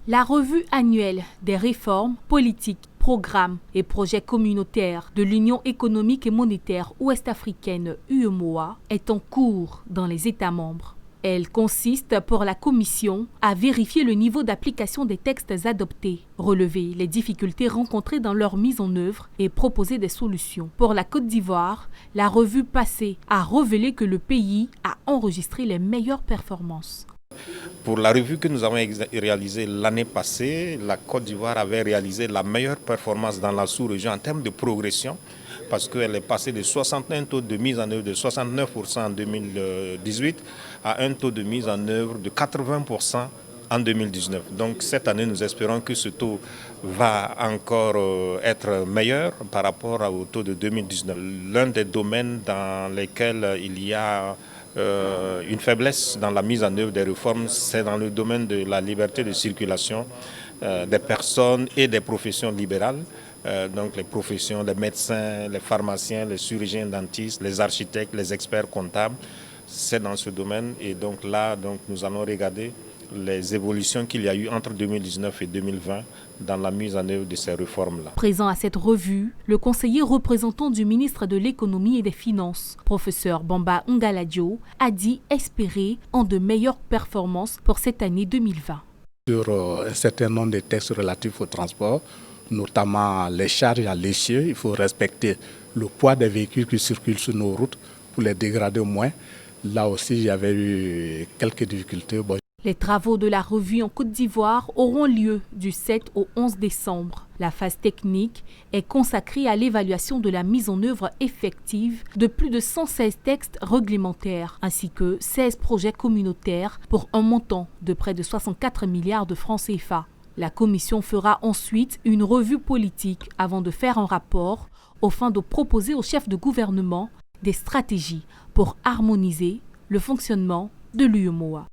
La revue annuelle des réformes politiques, programmes et projets communautaires de l'Union économique et monétaire ouest-africaine UEMOA est en cours dans les États membres. Elle consiste pour la Commission à vérifier le niveau d'application des textes adoptés, relever les difficultés rencontrées dans leur mise en œuvre et proposer des solutions. Pour la Côte d'Ivoire, la revue passée a révélé que le pays a enregistré les meilleures performances. Pour la revue que nous avons réalisée l'année passée, la Côte d'Ivoire avait réalisé la meilleure performance dans la sous-région en termes de progression, parce qu'elle est passée de 61 taux de mise en œuvre de 69% en 2018 à un taux de mise en œuvre de 80% en 2019. Donc cette année, nous espérons que ce taux va encore être meilleur par rapport au taux de 2019. L'un des domaines dans lesquels il y a une faiblesse dans la mise en œuvre des réformes, c'est dans le domaine de la liberté de circulation des personnes et des professions libérales. Donc les professions, les médecins, les pharmaciens, les chirurgiens dentistes, les architectes, les experts comptables, c'est dans ce domaine. Et donc là, nous allons regarder les évolutions qu'il y a eu entre 2019 et 2020 dans la mise en œuvre de ces réformes-là. Présent à cette revue, le conseiller représentant du ministre de l'Économie et des Finances, professeur Bamba Ngaladio, a dit espérer en de meilleures performances pour cette année 2020. Sur un certain nombre de textes relatifs au transport, notamment les charges à l'essieu, il faut respecter le poids des véhicules qui circulent sur nos routes pour les dégrader au moins. Là aussi, j'avais eu quelques difficultés. Les travaux de la revue en Côte d'Ivoire auront lieu du 7 au 11 décembre. La phase technique est consacrée à l'évaluation de la mise en œuvre effective de plus de 116 textes réglementaires ainsi que 16 projets communautaires pour un montant de près de 64 milliards de francs CFA. La Commission fera ensuite une revue politique avant de faire un rapport au fin de proposer au chef de gouvernement des stratégies pour harmoniser le fonctionnement de l'UEMOA.